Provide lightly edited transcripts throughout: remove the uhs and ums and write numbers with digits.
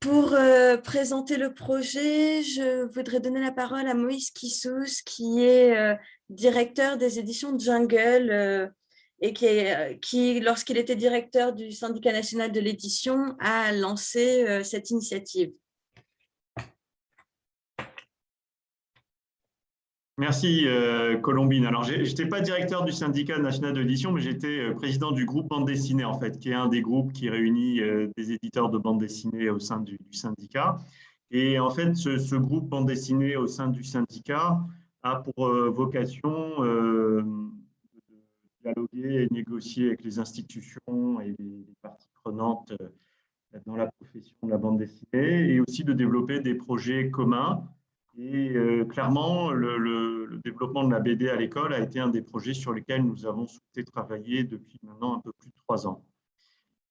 Pour présenter le projet, je voudrais donner la parole à Moïse Kissous, qui est directeur des éditions Jungle et qui, lorsqu'il était directeur du syndicat national de l'édition, a lancé cette initiative. Merci Colombine. Alors, je n'étais pas directeur du syndicat national de l'édition, mais j'étais président du groupe bande dessinée, en fait, qui est un des groupes qui réunit des éditeurs de bande dessinée au sein du syndicat. Et en fait, ce groupe bande dessinée au sein du syndicat a pour vocation de dialoguer et négocier avec les institutions et les parties prenantes dans la profession de la bande dessinée et aussi de développer des projets communs. Et clairement, le développement de la BD à l'école a été un des projets sur lesquels nous avons souhaité travailler depuis maintenant un peu plus de 3 ans.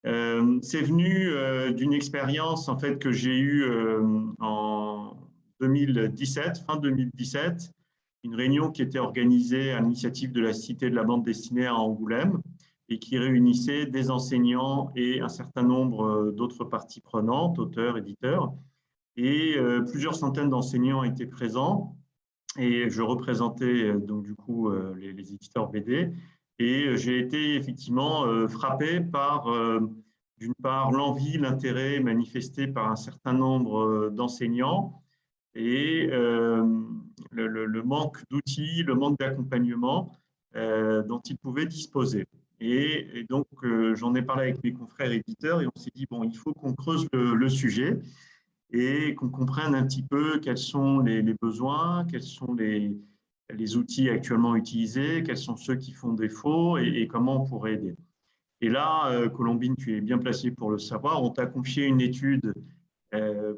C'est venu d'une expérience en fait, que j'ai eue en 2017, fin 2017, une réunion qui était organisée à l'initiative de la Cité de la bande dessinée à Angoulême et qui réunissait des enseignants et un certain nombre d'autres parties prenantes, auteurs, éditeurs. Et plusieurs centaines d'enseignants étaient présents et je représentais donc du coup les éditeurs BD. Et j'ai été effectivement frappé par, d'une part, l'envie, l'intérêt manifesté par un certain nombre d'enseignants et le manque d'outils, le manque d'accompagnement dont ils pouvaient disposer. Et donc, j'en ai parlé avec mes confrères éditeurs et on s'est dit, bon, il faut qu'on creuse le sujet et qu'on comprenne un petit peu quels sont les besoins, quels sont les outils actuellement utilisés, quels sont ceux qui font défaut et comment on pourrait aider. Et là, Colombine, tu es bien placée pour le savoir, on t'a confié une étude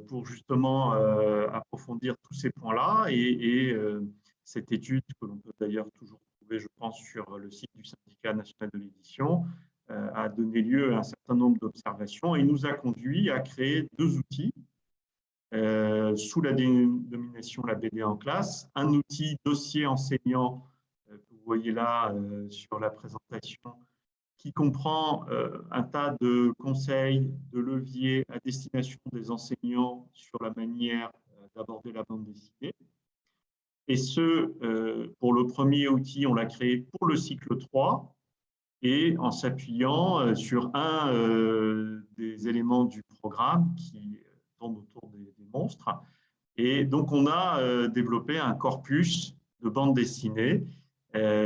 pour justement approfondir tous ces points-là. Et cette étude, que l'on peut d'ailleurs toujours trouver, je pense, sur le site du syndicat national de l'édition, a donné lieu à un certain nombre d'observations et nous a conduit à créer 2 outils sous la dénomination la BD en classe, un outil dossier enseignant que vous voyez là sur la présentation, qui comprend un tas de conseils, de leviers à destination des enseignants sur la manière d'aborder la bande dessinée. Et pour le premier outil, on l'a créé pour le cycle 3 et en s'appuyant sur un des éléments du programme qui tourne autour des monstres. Et donc, on a développé un corpus de bande dessinée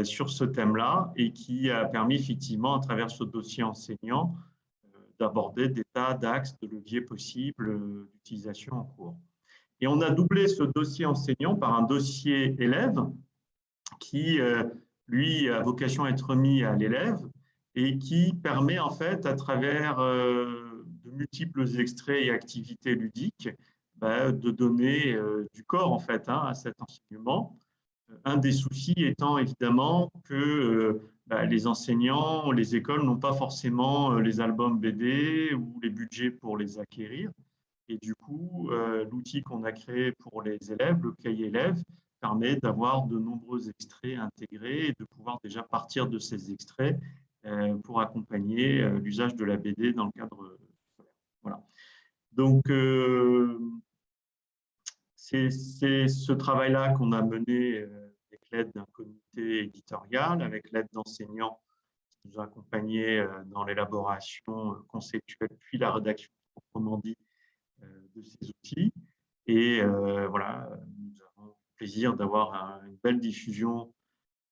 sur ce thème-là et qui a permis effectivement, à travers ce dossier enseignant, d'aborder des tas d'axes de leviers possibles d'utilisation en cours. Et on a doublé ce dossier enseignant par un dossier élève qui, lui, a vocation à être remis à l'élève et qui permet en fait, à travers de multiples extraits et activités ludiques, de donner du corps en fait à cet enseignement. Un des soucis étant évidemment que les enseignants, les écoles n'ont pas forcément les albums BD ou les budgets pour les acquérir. Et du coup, l'outil qu'on a créé pour les élèves, le cahier élève, permet d'avoir de nombreux extraits intégrés et de pouvoir déjà partir de ces extraits pour accompagner l'usage de la BD dans le cadre scolaire. Voilà. Donc, c'est ce travail-là qu'on a mené avec l'aide d'un comité éditorial, avec l'aide d'enseignants qui nous ont accompagnés dans l'élaboration conceptuelle, puis la rédaction proprement dit de ces outils. Et voilà, nous avons le plaisir d'avoir une belle diffusion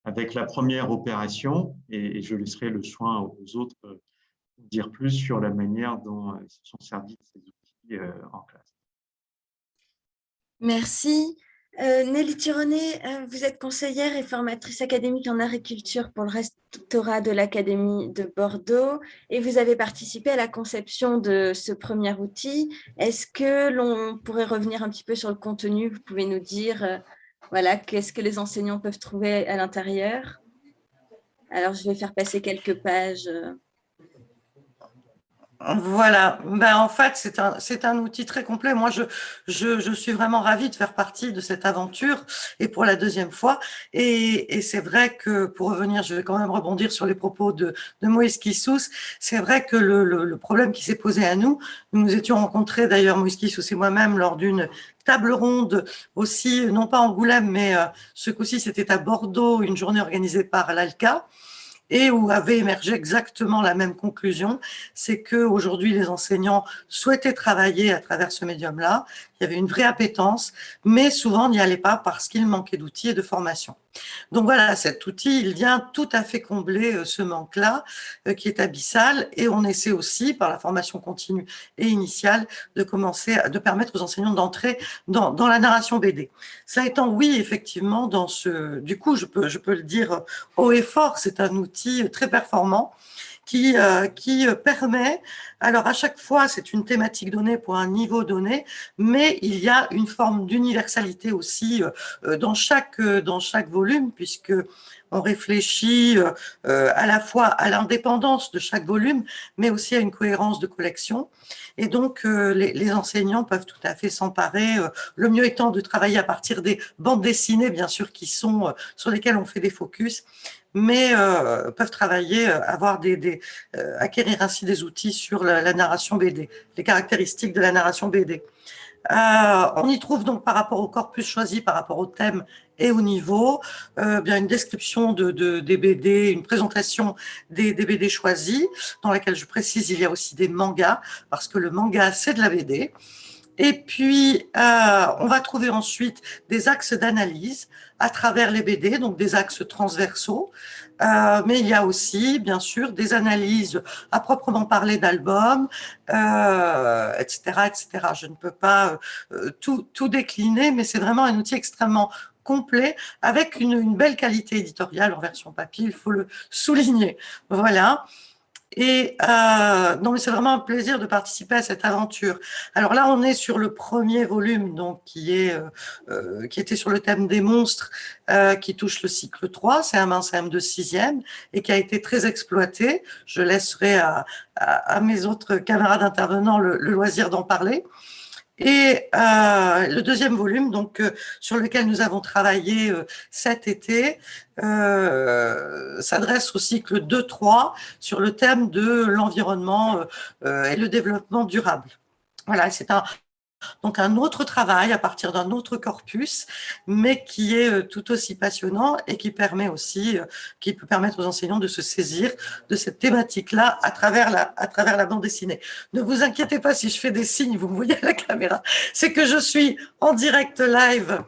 avec la première opération et je laisserai le soin aux autres de dire plus sur la manière dont ils se sont servis de ces outils en classe. Merci. Nelly Tironet, vous êtes conseillère et formatrice académique en agriculture pour le rectorat de l'Académie de Bordeaux et vous avez participé à la conception de ce premier outil. Est-ce que l'on pourrait revenir un petit peu sur le contenu? Vous pouvez nous dire voilà, qu'est-ce que les enseignants peuvent trouver à l'intérieur? Alors, je vais faire passer quelques pages. Voilà, ben, en fait, c'est un outil très complet. Moi, je suis vraiment ravie de faire partie de cette aventure et pour la deuxième fois. Et c'est vrai que, pour revenir, je vais quand même rebondir sur les propos de Moïse Kissous. C'est vrai que le problème qui s'est posé à nous, nous nous étions rencontrés d'ailleurs, Moïse Kissous et moi-même, lors d'une table ronde aussi, non pas à Angoulême, mais ce coup-ci, c'était à Bordeaux, une journée organisée par l'ALCA et où avait émergé exactement la même conclusion, c'est que aujourd'hui les enseignants souhaitaient travailler à travers ce médium-là. Il y avait une vraie appétence, mais souvent n'y allaient pas parce qu'il manquait d'outils et de formation. Donc voilà, cet outil, il vient tout à fait combler ce manque-là, qui est abyssal, et on essaie aussi, par la formation continue et initiale, de permettre aux enseignants d'entrer dans la narration BD. Cela étant, oui, effectivement, du coup, je peux le dire haut et fort, c'est un outil très performant qui permet, alors à chaque fois c'est une thématique donnée pour un niveau donné, mais il y a une forme d'universalité aussi dans chaque volume, puisque on réfléchit à la fois à l'indépendance de chaque volume, mais aussi à une cohérence de collection. Et donc, les enseignants peuvent tout à fait s'emparer, le mieux étant de travailler à partir des bandes dessinées, bien sûr, qui sont sur lesquelles on fait des focus, mais peuvent travailler, acquérir ainsi des outils sur la narration BD, les caractéristiques de la narration BD. On y trouve donc par rapport au corpus choisi, par rapport au thème et au niveau, bien une description des BD, une présentation des BD choisis, dans laquelle je précise il y a aussi des mangas, parce que le manga c'est de la BD. Et puis, on va trouver ensuite des axes d'analyse à travers les BD, donc des axes transversaux. Mais il y a aussi, bien sûr, des analyses à proprement parler d'albums, etc., etc. Je ne peux pas tout décliner, mais c'est vraiment un outil extrêmement complet, avec une belle qualité éditoriale en version papier, il faut le souligner. Voilà. Et non, mais c'est vraiment un plaisir de participer à cette aventure. Alors là, on est sur le premier volume, donc qui était sur le thème des monstres, qui touche le cycle 3. C'est un CM de sixième et qui a été très exploité. Je laisserai à mes autres camarades intervenants le loisir d'en parler. Et le deuxième volume, donc sur lequel nous avons travaillé cet été, s'adresse au cycle 2-3 sur le thème de l'environnement et le développement durable. Voilà, donc un autre travail à partir d'un autre corpus, mais qui est tout aussi passionnant et qui peut permettre aux enseignants de se saisir de cette thématique-là à travers la bande dessinée. Ne vous inquiétez pas si je fais des signes, vous me voyez à la caméra, c'est que je suis en direct live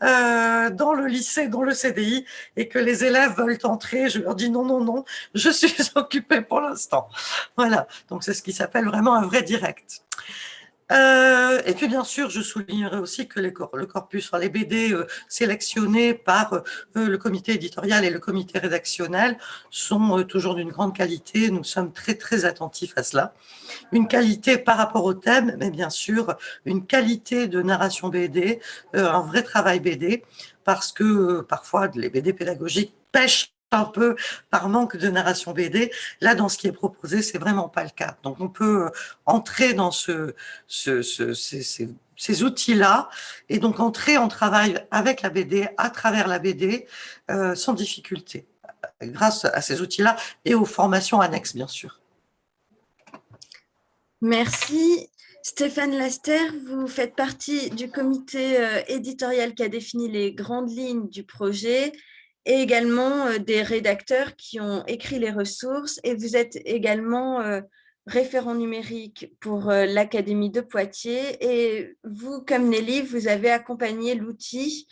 dans le lycée, dans le CDI, et que les élèves veulent entrer. Je leur dis non, non, non, je suis occupée pour l'instant. Voilà, donc c'est ce qui s'appelle vraiment un vrai direct. Et puis bien sûr, je soulignerai aussi que le corpus, enfin, les BD sélectionnés par le comité éditorial et le comité rédactionnel sont toujours d'une grande qualité. Nous sommes très très attentifs à cela. Une qualité par rapport au thème, mais bien sûr une qualité de narration BD, un vrai travail BD, parce que parfois les BD pédagogiques pêchent un peu par manque de narration BD. Là, dans ce qui est proposé, c'est vraiment pas le cas. Donc, on peut entrer dans ces outils-là et donc entrer en travail avec la BD, à travers la BD, sans difficulté, grâce à ces outils-là et aux formations annexes, bien sûr. Merci. Stéphane Laster, vous faites partie du comité éditorial qui a défini les grandes lignes du projet et également des rédacteurs qui ont écrit les ressources. Et vous êtes également référent numérique pour l'Académie de Poitiers. Et vous, comme Nelly, vous avez accompagné l'outil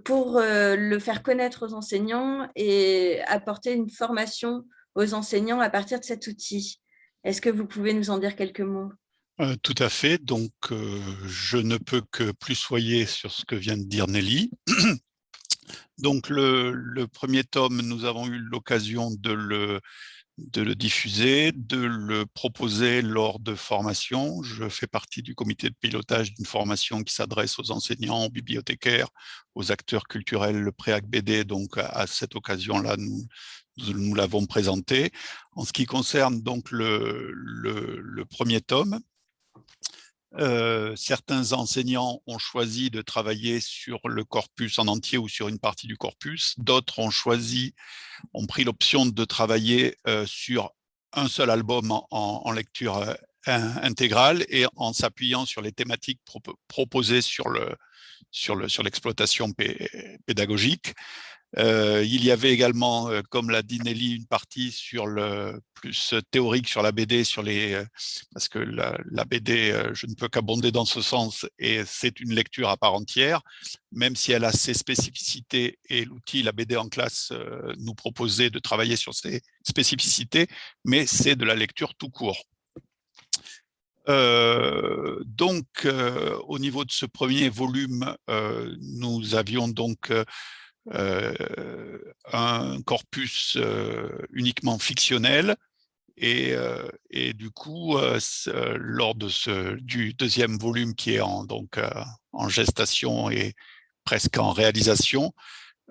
pour le faire connaître aux enseignants et apporter une formation aux enseignants à partir de cet outil. Est-ce que vous pouvez nous en dire quelques mots? Tout à fait. Donc, je ne peux que plus soyer sur ce que vient de dire Nelly. Donc, le premier tome, nous avons eu l'occasion de de le diffuser, de le proposer lors de formations. Je fais partie du comité de pilotage d'une formation qui s'adresse aux enseignants, aux bibliothécaires, aux acteurs culturels, le Préac BD. Donc, à cette occasion-là, nous l'avons présenté. En ce qui concerne donc le premier tome, certains enseignants ont choisi de travailler sur le corpus en entier ou sur une partie du corpus. D'autres ont pris l'option de travailler sur un seul album en lecture intégrale et en s'appuyant sur les thématiques proposées sur l'exploitation pédagogique. Il y avait également, comme l'a dit Nelly, une partie sur le plus théorique sur la BD, parce que la BD, je ne peux qu'abonder dans ce sens, et c'est une lecture à part entière, même si elle a ses spécificités, et l'outil, la BD en classe, nous proposait de travailler sur ces spécificités, mais c'est de la lecture tout court. Donc, au niveau de ce premier volume, nous avions donc un corpus uniquement fictionnel et du coup lors du deuxième volume qui est en gestation et presque en réalisation,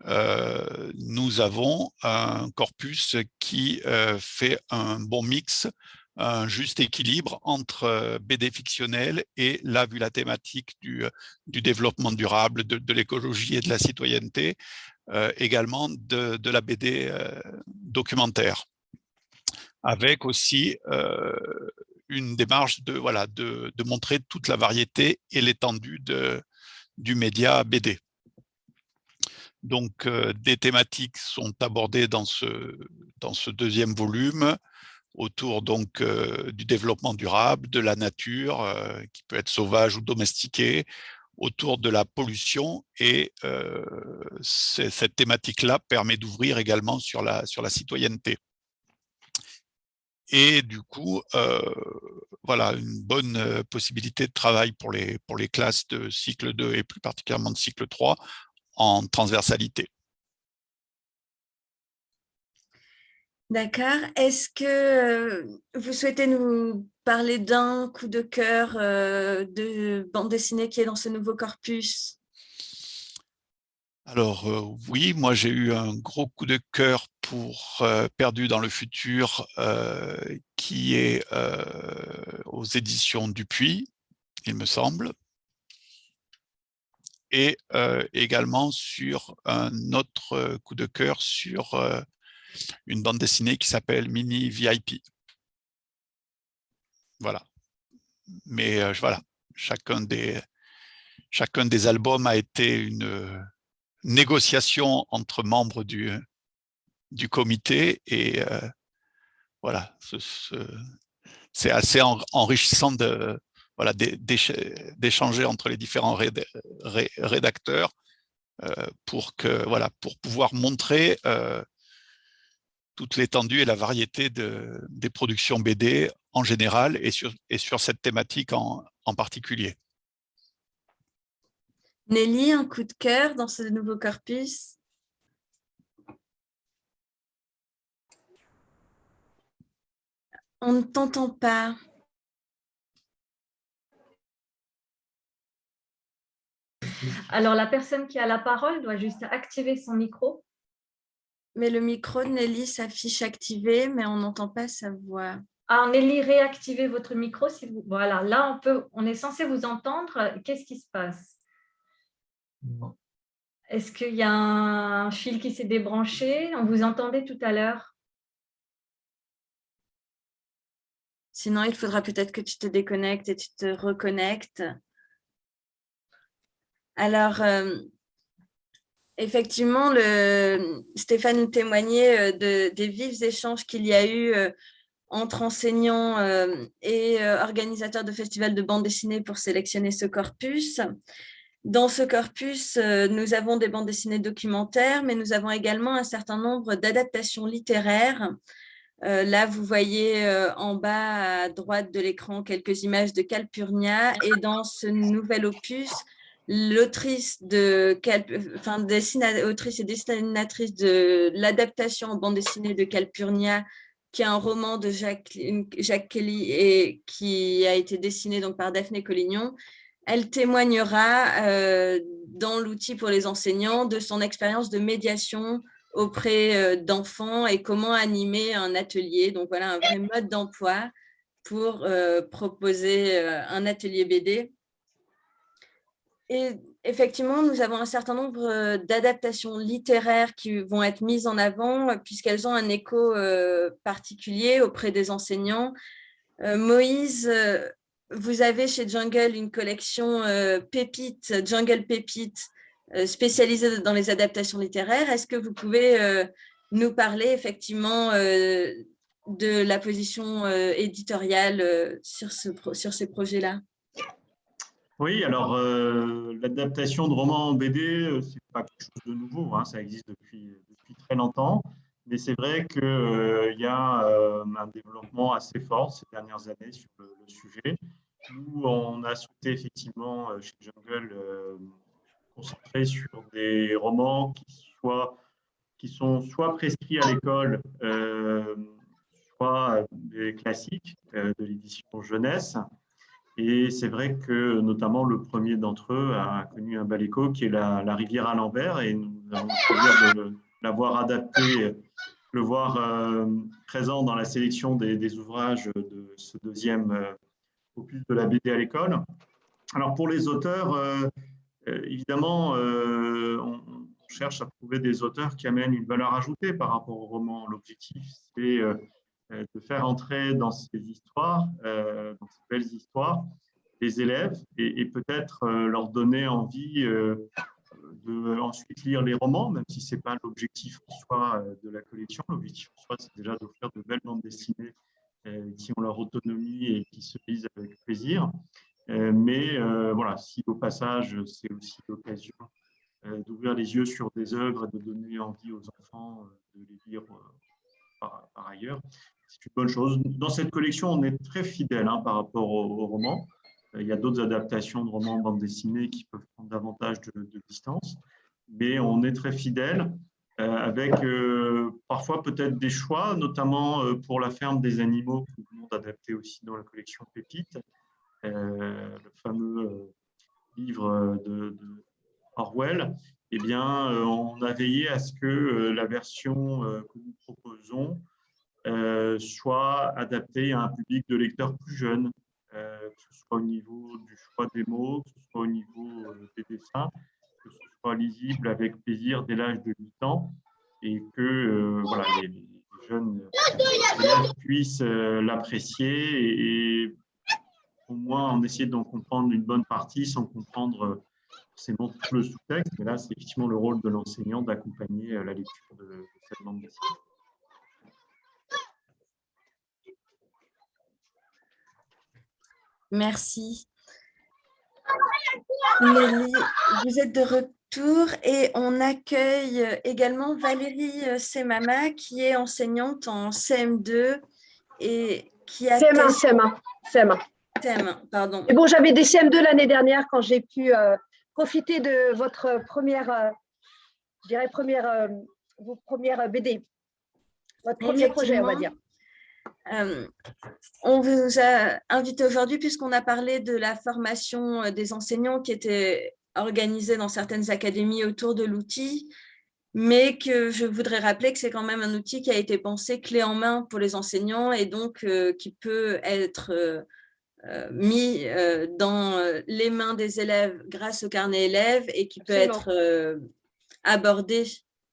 nous avons un corpus qui fait un bon mix, un juste équilibre entre BD fictionnel et là, vu la thématique du développement durable, de l'écologie et de la citoyenneté, également de la BD documentaire, avec aussi une démarche de montrer toute la variété et l'étendue du média BD. Donc, des thématiques sont abordées dans ce deuxième volume, autour donc du développement durable, de la nature, qui peut être sauvage ou domestiquée, autour de la pollution, et cette thématique-là permet d'ouvrir également sur la citoyenneté. Et du coup, voilà, une bonne possibilité de travail pour les classes de cycle 2 et plus particulièrement de cycle 3 en transversalité. D'accord. Est-ce que vous souhaitez nous parler d'un coup de cœur de bande dessinée qui est dans ce nouveau corpus? Alors oui, moi j'ai eu un gros coup de cœur pour Perdu dans le futur, qui est aux éditions Dupuis, il me semble, et également sur un autre coup de cœur sur une bande dessinée qui s'appelle Mini VIP. Voilà. Mais voilà, chacun des albums a été une négociation entre membres du comité, et voilà, c'est assez enrichissant d'échanger entre les différents rédacteurs pour pouvoir montrer toute l'étendue et la variété des productions BD en général et sur cette thématique en particulier. Nelly, un coup de cœur dans ce nouveau corpus? On ne t'entend pas. Alors, la personne qui a la parole doit juste activer son micro. Mais le micro de Nelly s'affiche activé, mais on n'entend pas sa voix. Ah, Nelly, réactivez votre micro. Voilà, là, on est censé vous entendre. Qu'est-ce qui se passe? Est-ce qu'il y a un fil qui s'est débranché? On vous entendait tout à l'heure. Sinon, il faudra peut-être que tu te déconnectes et tu te reconnectes. Alors, effectivement, Stéphane témoignait des vifs échanges qu'il y a eu entre enseignants et organisateurs de festivals de bande dessinée pour sélectionner ce corpus. Dans ce corpus, nous avons des bandes dessinées documentaires, mais nous avons également un certain nombre d'adaptations littéraires. Là, vous voyez en bas à droite de l'écran quelques images de Calpurnia, et dans ce nouvel opus, autrice et dessinatrice de l'adaptation en bande dessinée de Calpurnia qui est un roman de Jacques Kelly et qui a été dessiné donc par Daphné Collignon. Elle témoignera dans l'outil pour les enseignants de son expérience de médiation auprès d'enfants et comment animer un atelier. Donc voilà, un vrai mode d'emploi pour proposer un atelier BD. Et effectivement, nous avons un certain nombre d'adaptations littéraires qui vont être mises en avant puisqu'elles ont un écho particulier auprès des enseignants. Moïse, vous avez chez Jungle une collection Pépites, Jungle Pépites, spécialisée dans les adaptations littéraires. Est-ce que vous pouvez nous parler effectivement de la position éditoriale sur ces projets-là? Oui, alors l'adaptation de romans en BD, c'est pas quelque chose de nouveau, hein, ça existe depuis très longtemps, mais c'est vrai qu'il y a un développement assez fort ces dernières années sur le sujet. Nous, on a souhaité effectivement chez Jungle concentrer sur des romans qui sont soit prescrits à l'école, soit des classiques de l'édition jeunesse. Et c'est vrai que notamment le premier d'entre eux a connu un bel écho qui est la rivière à l'envers et nous avons le plaisir de l'avoir adapté, le voir présent dans la sélection des ouvrages de ce deuxième opus de la BD à l'école. Alors pour les auteurs, évidemment, on cherche à trouver des auteurs qui amènent une valeur ajoutée par rapport au roman. L'objectif, c'est de faire entrer dans ces histoires, dans ces belles histoires, les élèves et peut-être leur donner envie de ensuite lire les romans, même si ce n'est pas l'objectif en soi de la collection. L'objectif en soi, c'est déjà d'offrir de belles bandes dessinées qui ont leur autonomie et qui se lisent avec plaisir. Mais voilà, si au passage, c'est aussi l'occasion d'ouvrir les yeux sur des œuvres et de donner envie aux enfants de les lire par ailleurs, c'est une bonne chose. Dans cette collection, on est très fidèle par rapport au roman. Il y a d'autres adaptations de romans en bande dessinée qui peuvent prendre davantage de distance, mais on est très fidèle avec parfois peut-être des choix, notamment pour La ferme des animaux que nous venons d'adapter aussi dans la collection Pépites, le fameux livre de Orwell. Eh bien, on a veillé à ce que la version que nous proposons soit adaptée à un public de lecteurs plus jeunes, que ce soit au niveau du choix des mots, que ce soit au niveau des dessins, que ce soit lisible avec plaisir dès l'âge de 8 ans et que voilà, les jeunes élèves puissent l'apprécier et au moins en essayer d'en comprendre une bonne partie sans comprendre forcément tout le sous-texte. Mais là, c'est effectivement le rôle de l'enseignant d'accompagner la lecture de cette bande dessinée. Merci. Mélie, vous êtes de retour et on accueille également Valérie Semama qui est enseignante en CM2 et qui a... CM1, pardon. Et bon, j'avais des CM2 l'année dernière quand j'ai pu profiter de votre vos premières BD, votre premier projet, on va dire. On vous a invité aujourd'hui puisqu'on a parlé de la formation des enseignants qui était organisée dans certaines académies autour de l'outil, mais que je voudrais rappeler que c'est quand même un outil qui a été pensé clé en main pour les enseignants et donc qui peut être mis dans les mains des élèves grâce au carnet élève et qui peut être abordé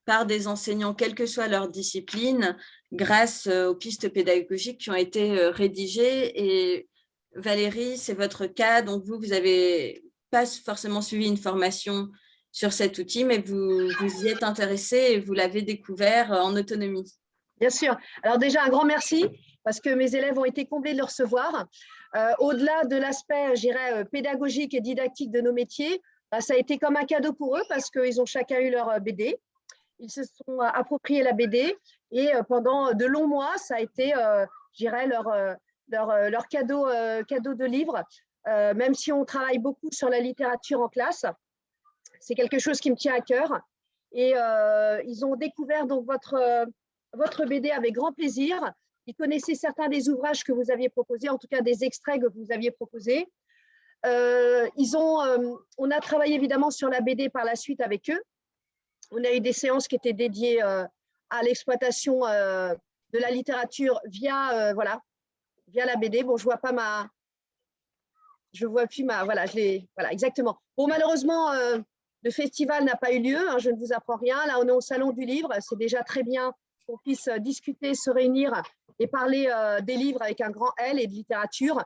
par des enseignants, quelle que soit leur discipline, grâce aux pistes pédagogiques qui ont été rédigées. Et Valérie, c'est votre cas, donc vous n'avez pas forcément suivi une formation sur cet outil, mais vous y êtes intéressé et vous l'avez découvert en autonomie. Bien sûr. Alors déjà, un grand merci, parce que mes élèves ont été comblés de le recevoir. Au-delà de l'aspect, je dirais, pédagogique et didactique de nos métiers, ça a été comme un cadeau pour eux, parce qu'ils ont chacun eu leur BD. Ils se sont appropriés la BD et pendant de longs mois, ça a été, je dirais, leur cadeau de livre. Même si on travaille beaucoup sur la littérature en classe, c'est quelque chose qui me tient à cœur. Et ils ont découvert donc votre BD avec grand plaisir. Ils connaissaient certains des ouvrages que vous aviez proposés, en tout cas des extraits que vous aviez proposés. On a travaillé évidemment sur la BD par la suite avec eux. On a eu des séances qui étaient dédiées à l'exploitation de la littérature via la BD. Bon, je vois pas je vois plus voilà, exactement. Bon, malheureusement, le festival n'a pas eu lieu, hein, je ne vous apprends rien. Là, on est au Salon du Livre, c'est déjà très bien qu'on puisse discuter, se réunir et parler des livres avec un grand L et de littérature.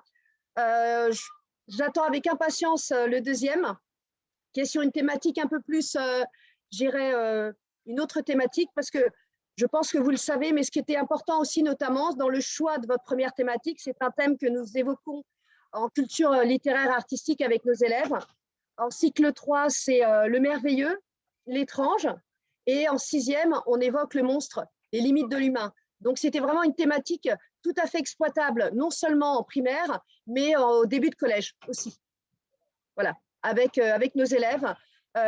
J'attends avec impatience le deuxième, qui est sur une thématique un peu plus, une autre thématique, parce que je pense que vous le savez, mais ce qui était important aussi, notamment dans le choix de votre première thématique, c'est un thème que nous évoquons en culture littéraire artistique avec nos élèves. En cycle 3, c'est le merveilleux, l'étrange, et en sixième, on évoque le monstre, les limites de l'humain. Donc, c'était vraiment une thématique tout à fait exploitable, non seulement en primaire, mais au début de collège aussi. Voilà, avec nos élèves.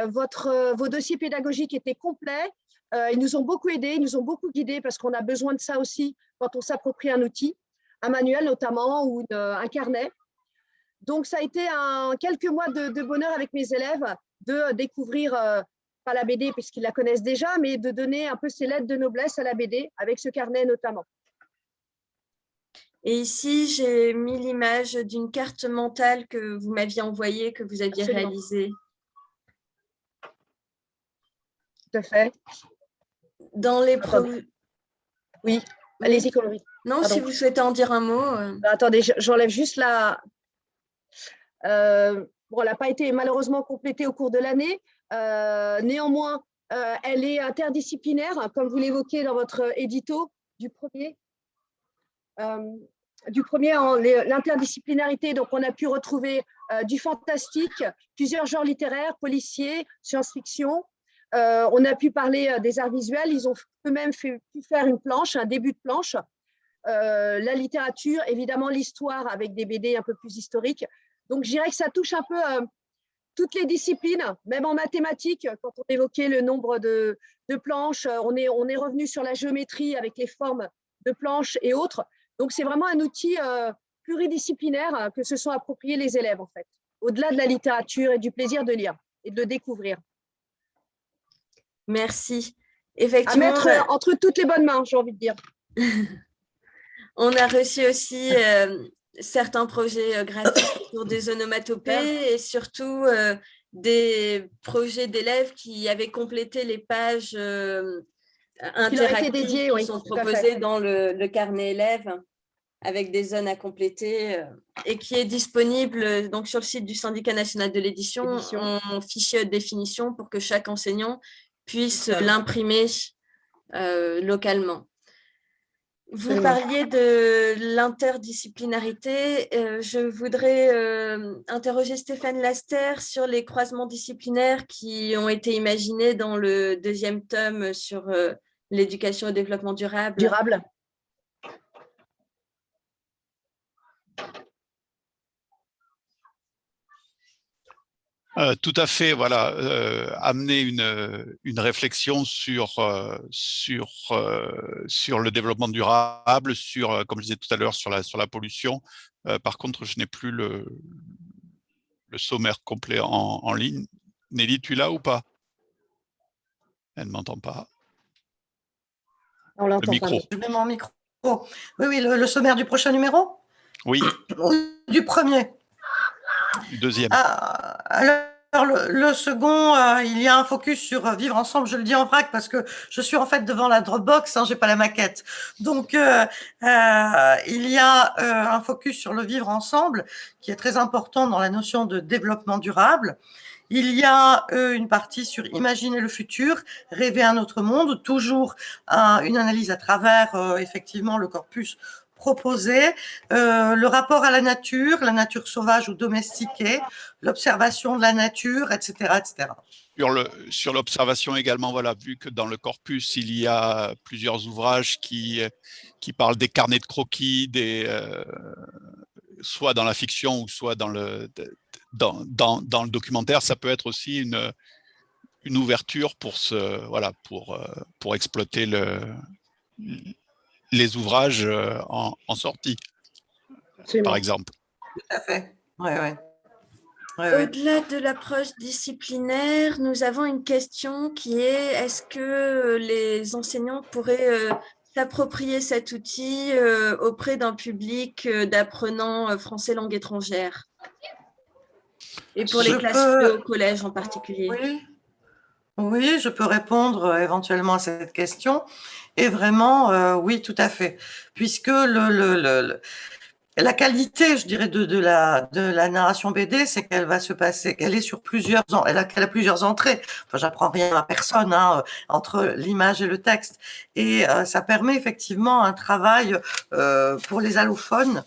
Vos dossiers pédagogiques étaient complets. Ils nous ont beaucoup aidés, ils nous ont beaucoup guidés parce qu'on a besoin de ça aussi quand on s'approprie un outil, un manuel notamment ou un carnet. Donc, ça a été quelques mois de bonheur avec mes élèves de découvrir, pas la BD puisqu'ils la connaissent déjà, mais de donner un peu ces lettres de noblesse à la BD avec ce carnet notamment. Et ici, j'ai mis l'image d'une carte mentale que vous m'aviez envoyée, que vous aviez réalisée. Tout à fait. Dans les Oui, allez-y, Colombie. Non, si vous souhaitez en dire un mot. Attendez, j'enlève juste la… bon, elle n'a pas été malheureusement complétée au cours de l'année. Néanmoins, elle est interdisciplinaire, comme vous l'évoquez dans votre édito du premier. L'interdisciplinarité, donc on a pu retrouver du fantastique, plusieurs genres littéraires, policiers, science-fiction. On a pu parler des arts visuels. Ils ont eux-mêmes pu faire une planche, un début de planche. La littérature, évidemment l'histoire avec des BD un peu plus historiques. Donc, je dirais que ça touche un peu toutes les disciplines, même en mathématiques, quand on évoquait le nombre de planches, on est revenu sur la géométrie avec les formes de planches et autres. Donc, c'est vraiment un outil pluridisciplinaire que se sont appropriés les élèves, en fait, au-delà de la littérature et du plaisir de lire et de le découvrir. Merci. Effectivement, à mettre entre toutes les bonnes mains, j'ai envie de dire. On a reçu aussi certains projets graphiques pour des onomatopées et surtout des projets d'élèves qui avaient complété les pages interactives dédiées, qui sont proposées dans le carnet élève avec des zones à compléter et qui est disponible donc, sur le site du Syndicat national de l'édition en fichier de définition pour que chaque enseignant puisse l'imprimer localement. Vous parliez de l'interdisciplinarité. Je voudrais interroger Stéphane Laster sur les croisements disciplinaires qui ont été imaginés dans le deuxième tome sur l'éducation au développement durable. Tout à fait, voilà, amener une réflexion sur le développement durable, comme je disais tout à l'heure, sur la pollution. Par contre, je n'ai plus le sommaire complet en ligne. Nelly, tu l'as ou pas? Elle ne m'entend pas. On l'entend pas. Je mets mon micro. Oui, le sommaire du prochain numéro? Oui. Du premier? Du deuxième. Alors, le second, il y a un focus sur vivre ensemble. Je le dis en vrac parce que je suis en fait devant la Dropbox, hein, j'ai pas la maquette. Donc, il y a un focus sur le vivre ensemble qui est très important dans la notion de développement durable. Il y a une partie sur imaginer le futur, rêver un autre monde, toujours une analyse à travers effectivement le corpus proposé, le rapport à la nature sauvage ou domestiquée, l'observation de la nature, etc., etc. Sur l'observation également, voilà, vu que dans le corpus, il y a plusieurs ouvrages qui parlent des carnets de croquis, soit dans la fiction ou soit dans le documentaire, ça peut être aussi une ouverture pour exploiter les ouvrages en sortie, Absolument. par exemple. Tout à fait. Ouais, ouais. Ouais, ouais. Au-delà de l'approche disciplinaire, nous avons une question qui est est-ce que les enseignants pourraient s'approprier cet outil auprès d'un public d'apprenants français langue étrangère et pour les Je classes peux, au collège en particulier? oui, oui, je peux répondre éventuellement à cette question. Et vraiment, oui, tout à fait. Puisque la qualité, je dirais, de la narration BD, c'est qu'elle va se passer, qu'elle est sur qu'elle a plusieurs entrées. Enfin, j'apprends rien à personne, hein, entre l'image et le texte. Et ça permet effectivement un travail pour les allophones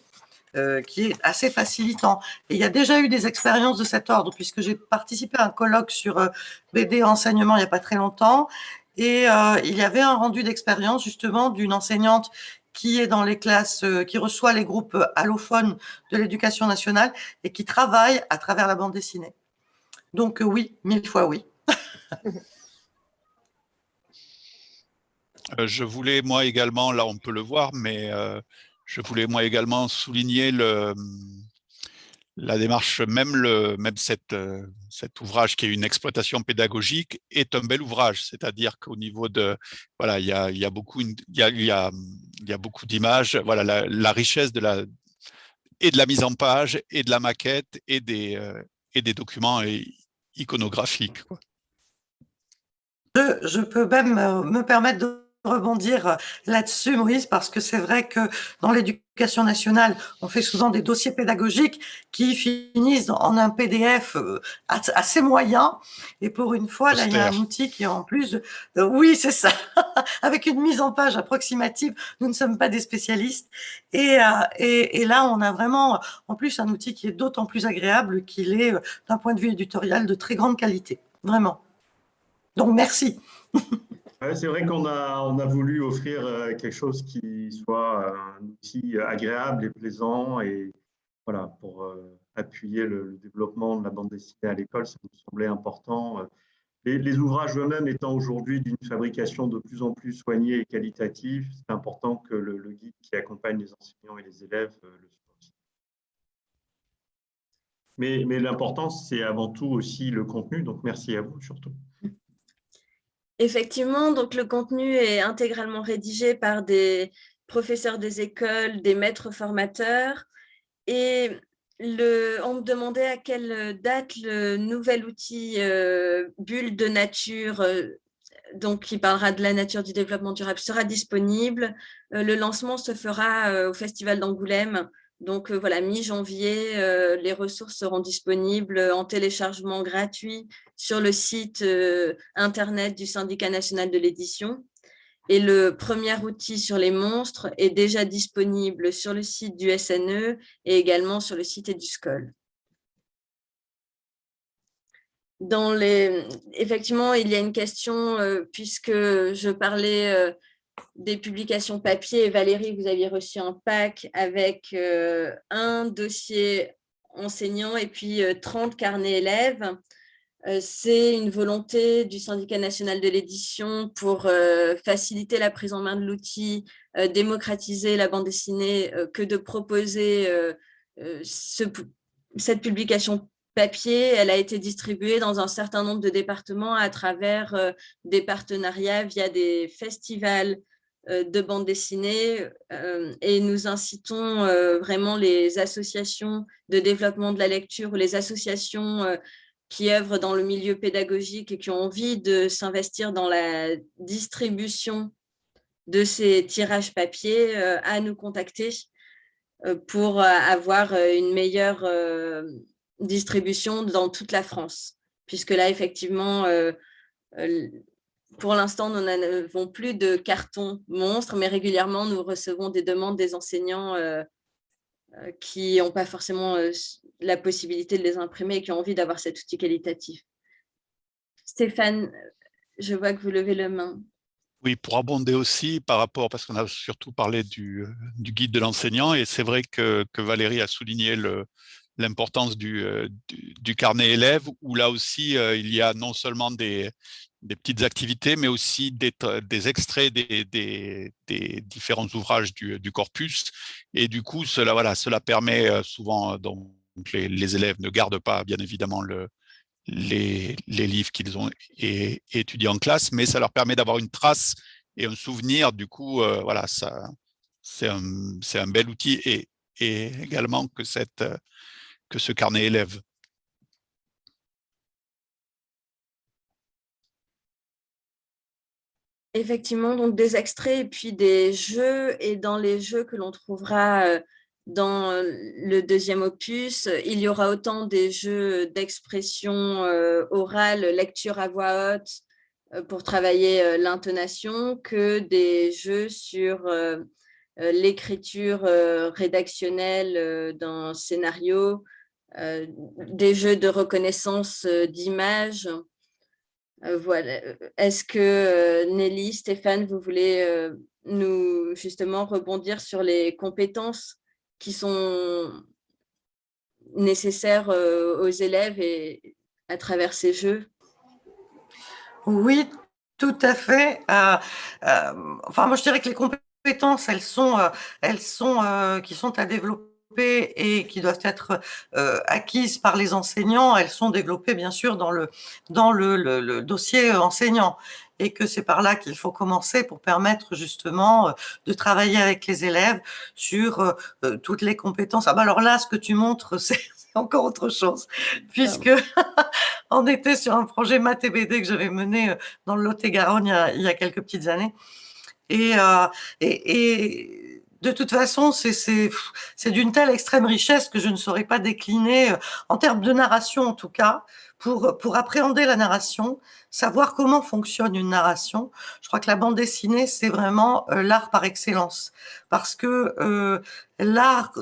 qui est assez facilitant. Et il y a déjà eu des expériences de cet ordre, puisque j'ai participé à un colloque sur BD enseignement il n'y a pas très longtemps, et il y avait un rendu d'expérience justement d'une enseignante qui est dans les classes, qui reçoit les groupes allophones de l'éducation nationale et qui travaille à travers la bande dessinée. Donc oui, 1000 fois oui. Je voulais moi également, là on peut le voir, mais je voulais moi également souligner la démarche, même cet ouvrage qui est une exploitation pédagogique est un bel ouvrage, c'est-à-dire qu'au niveau de, voilà, il y a beaucoup d'images, voilà, la richesse et de la mise en page et de la maquette et des documents iconographiques, quoi. Je peux même me permettre de rebondir là-dessus, Maurice, parce que c'est vrai que dans l'éducation nationale, on fait souvent des dossiers pédagogiques qui finissent en un PDF assez moyen. Et pour une fois, là, il y a un Austère. outil qui est en plus, oui, c'est ça, avec une mise en page approximative. Nous ne sommes pas des spécialistes. Et là, on a vraiment, en plus, un outil qui est d'autant plus agréable qu'il est, d'un point de vue éditorial, de très grande qualité. Vraiment. Donc, merci. Ouais, c'est vrai qu'on a voulu offrir quelque chose qui soit un outil agréable et plaisant et voilà, pour appuyer le développement de la bande dessinée à l'école, ça nous semblait important. Les ouvrages eux-mêmes étant aujourd'hui d'une fabrication de plus en plus soignée et qualitative, c'est important que le guide qui accompagne les enseignants et les élèves le soit aussi. Mais l'important, c'est avant tout aussi le contenu, donc merci à vous surtout. Effectivement, donc le contenu est intégralement rédigé par des professeurs des écoles, des maîtres formateurs. Et on me demandait à quelle date le nouvel outil Bulle de nature, donc qui parlera de la nature du développement durable, sera disponible. Le lancement se fera au Festival d'Angoulême. Donc voilà, mi-janvier, les ressources seront disponibles en téléchargement gratuit sur le site internet du Syndicat national de l'édition. Et le premier outil sur les monstres est déjà disponible sur le site du SNE et également sur le site EduScol. Effectivement, il y a une question, puisque je parlais des publications papier, et Valérie, vous aviez reçu un pack avec un dossier enseignant et puis 30 carnets élèves. C'est une volonté du Syndicat national de l'édition pour faciliter la prise en main de l'outil, démocratiser la bande dessinée, que de proposer cette publication papier. Elle a été distribuée dans un certain nombre de départements à travers des partenariats via des festivals de bande dessinée et nous incitons vraiment les associations de développement de la lecture ou les associations qui œuvrent dans le milieu pédagogique et qui ont envie de s'investir dans la distribution de ces tirages papier à nous contacter pour avoir une meilleure distribution dans toute la France. Puisque là, effectivement, pour l'instant, nous n'avons plus de cartons monstres, mais régulièrement, nous recevons des demandes des enseignants qui n'ont pas forcément la possibilité de les imprimer et qui ont envie d'avoir cet outil qualitatif. Stéphane, je vois que vous levez la main. Oui, pour abonder aussi par rapport, parce qu'on a surtout parlé du guide de l'enseignant, et c'est vrai que Valérie a souligné l'importance du carnet élève, où là aussi, il y a non seulement des des petites activités, mais aussi des extraits des différents ouvrages du corpus. Et du coup, cela permet souvent, donc les élèves ne gardent pas, bien évidemment, les livres qu'ils ont étudiés en classe, mais ça leur permet d'avoir une trace et un souvenir. Du coup, voilà, c'est un bel outil et également que ce carnet élève. Effectivement, donc des extraits et puis des jeux. Et dans les jeux que l'on trouvera dans le deuxième opus, il y aura autant des jeux d'expression orale, lecture à voix haute pour travailler l'intonation, que des jeux sur l'écriture rédactionnelle d'un scénario, des jeux de reconnaissance d'images. Voilà. Est-ce que Nelly, Stéphane, vous voulez nous justement rebondir sur les compétences qui sont nécessaires aux élèves et à travers ces jeux? Oui, tout à fait. Enfin, moi, je dirais que les compétences, qui sont à développer et qui doivent être acquises par les enseignants, elles sont développées, bien sûr, dans le dossier enseignant. Et que c'est par là qu'il faut commencer pour permettre justement de travailler avec les élèves sur toutes les compétences. Ah ben alors là, ce que tu montres, c'est encore autre chose, puisque on était sur un projet maths et BD que j'avais mené dans le Lot-et-Garonne il y a quelques petites années. Et, de toute façon, c'est d'une telle extrême richesse que je ne saurais pas décliner en termes de narration, en tout cas, pour appréhender la narration, savoir comment fonctionne une narration. Je crois que la bande dessinée, c'est vraiment l'art par excellence, parce que la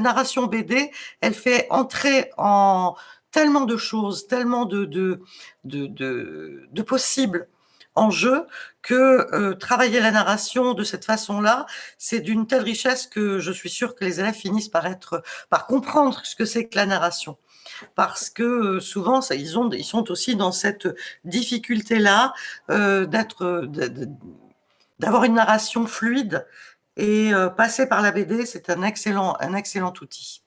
narration BD, elle fait entrer en tellement de choses, tellement de possibles en jeu, que travailler la narration de cette façon-là, c'est d'une telle richesse que je suis sûre que les élèves finissent par comprendre ce que c'est que la narration. Parce que souvent, ils sont aussi dans cette difficulté-là d'avoir une narration fluide, et passer par la BD, c'est un excellent outil.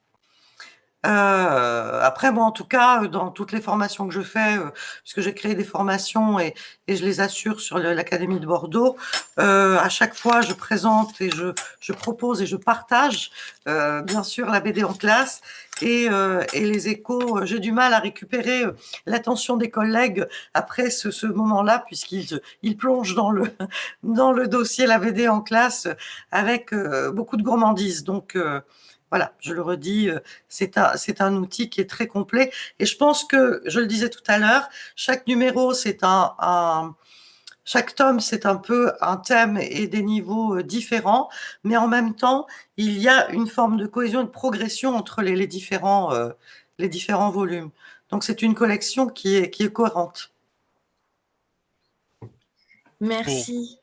Après, moi, en tout cas, dans toutes les formations que je fais, puisque j'ai créé des formations et je les assure sur l'Académie de Bordeaux, à chaque fois, je présente et je propose et je partage, bien sûr, la BD en classe, et les échos. J'ai du mal à récupérer l'attention des collègues après ce moment-là, puisqu'ils plongent dans le dossier la BD en classe avec beaucoup de gourmandise. Donc, voilà, je le redis, c'est un outil qui est très complet, et je pense que, je le disais tout à l'heure, chaque numéro, chaque tome, c'est un peu un thème et des niveaux différents, mais en même temps, il y a une forme de cohésion et de progression entre les différents volumes. Donc c'est une collection qui est cohérente. Merci.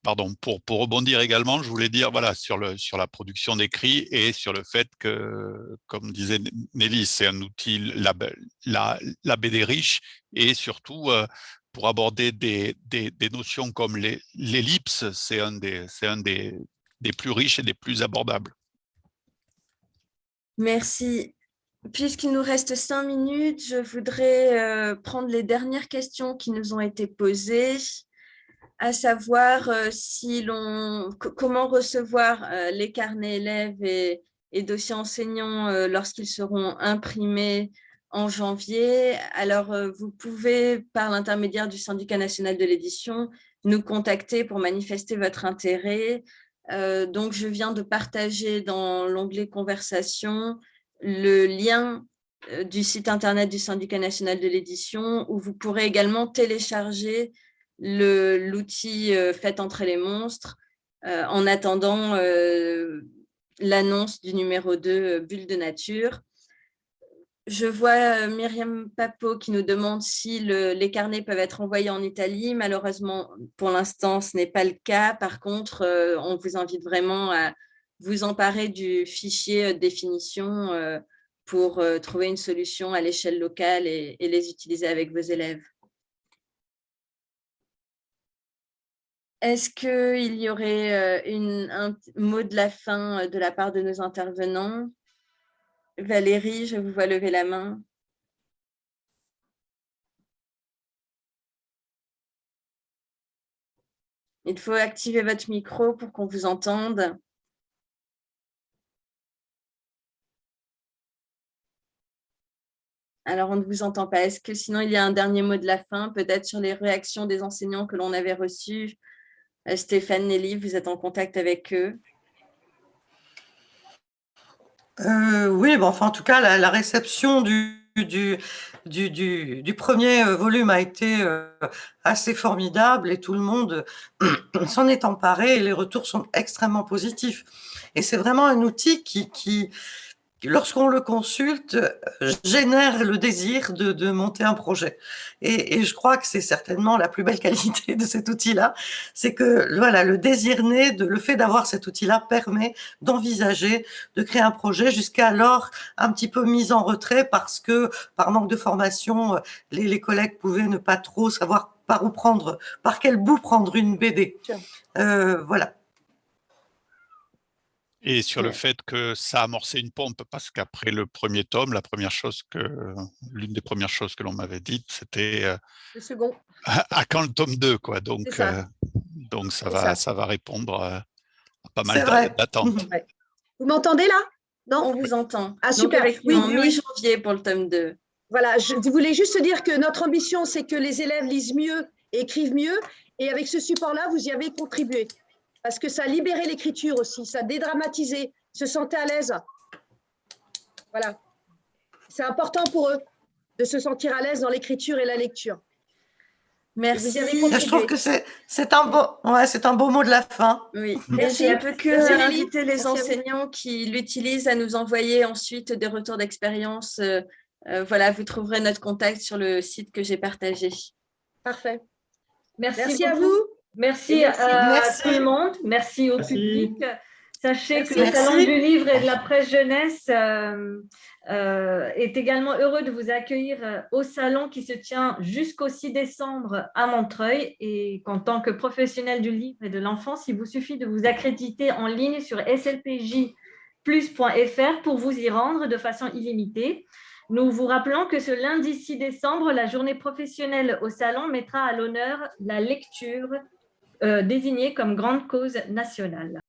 Pardon, pour rebondir également, je voulais dire voilà, sur la production d'écrit et sur le fait que, comme disait Nelly, c'est un outil, la BD riche, et surtout pour aborder des notions comme l'ellipse, c'est un des plus riches et des plus abordables. Merci. Puisqu'il nous reste 5 minutes, je voudrais prendre les dernières questions qui nous ont été posées, à savoir comment recevoir les carnets élèves et dossiers enseignants lorsqu'ils seront imprimés en janvier. Alors, vous pouvez, par l'intermédiaire du Syndicat national de l'édition, nous contacter pour manifester votre intérêt. Donc, je viens de partager dans l'onglet Conversation le lien du site internet du Syndicat national de l'édition, où vous pourrez également télécharger l'outil Faites entrer les monstres en attendant l'annonce du numéro 2 Bulle de nature. Je vois Myriam Papo qui nous demande si les carnets peuvent être envoyés en Italie. Malheureusement, pour l'instant, ce n'est pas le cas. Par contre, on vous invite vraiment à vous emparer du fichier définition pour trouver une solution à l'échelle locale et les utiliser avec vos élèves. Est-ce qu'il y aurait un mot de la fin de la part de nos intervenants? Valérie, je vous vois lever la main. Il faut activer votre micro pour qu'on vous entende. Alors, on ne vous entend pas. Est-ce que sinon, il y a un dernier mot de la fin, peut-être sur les réactions des enseignants que l'on avait reçus? Stéphane, Nelly, vous êtes en contact avec eux? Oui, bon, enfin, en tout cas, la réception du premier volume a été assez formidable et tout le monde s'en est emparé et les retours sont extrêmement positifs. Et c'est vraiment un outil qui lorsqu'on le consulte, génère le désir de monter un projet. Et je crois que c'est certainement la plus belle qualité de cet outil-là, c'est que voilà, le désir né, le fait d'avoir cet outil-là permet d'envisager, de créer un projet jusqu'alors un petit peu mis en retrait parce que, par manque de formation, les collègues pouvaient ne pas trop savoir par quel bout prendre une BD. Voilà. Et sur le fait que ça a amorcé une pompe, parce qu'après le premier tome, l'une des premières choses que l'on m'avait dites, c'était Le second. à quand le tome 2, quoi. Donc ça. ça va répondre à pas C'est mal vrai. d'attentes. Ouais. Vous m'entendez là? Non? On vous entend. Ah, super. Oui, Oui. mi-janvier pour le tome 2. Voilà, je voulais juste dire que notre ambition, c'est que les élèves lisent mieux et écrivent mieux. Et avec ce support-là, vous y avez contribué. Parce que ça a libéré l'écriture aussi, ça a dédramatisé, ils se sentaient à l'aise. Voilà. C'est important pour eux de se sentir à l'aise dans l'écriture et la lecture. Merci. Je trouve que c'est un beau mot de la fin. Oui, Merci. et je ne peux que Merci, Nelly. inviter les Merci à vous. enseignants qui l'utilisent à nous envoyer ensuite des retours d'expérience. Voilà, vous trouverez notre contact sur le site que j'ai partagé. Parfait. Merci Merci à beaucoup. vous. Merci, Et merci. à Merci. tout le monde. Merci au Merci. public. Sachez Merci. que le Salon Merci. du livre et de la presse jeunesse est également heureux de vous accueillir au salon qui se tient jusqu'au 6 décembre à Montreuil. Et qu'en tant que professionnel du livre et de l'enfance, il vous suffit de vous accréditer en ligne sur slpjplus.fr pour vous y rendre de façon illimitée. Nous vous rappelons que ce lundi 6 décembre, la journée professionnelle au salon mettra à l'honneur la lecture désignée comme grande cause nationale.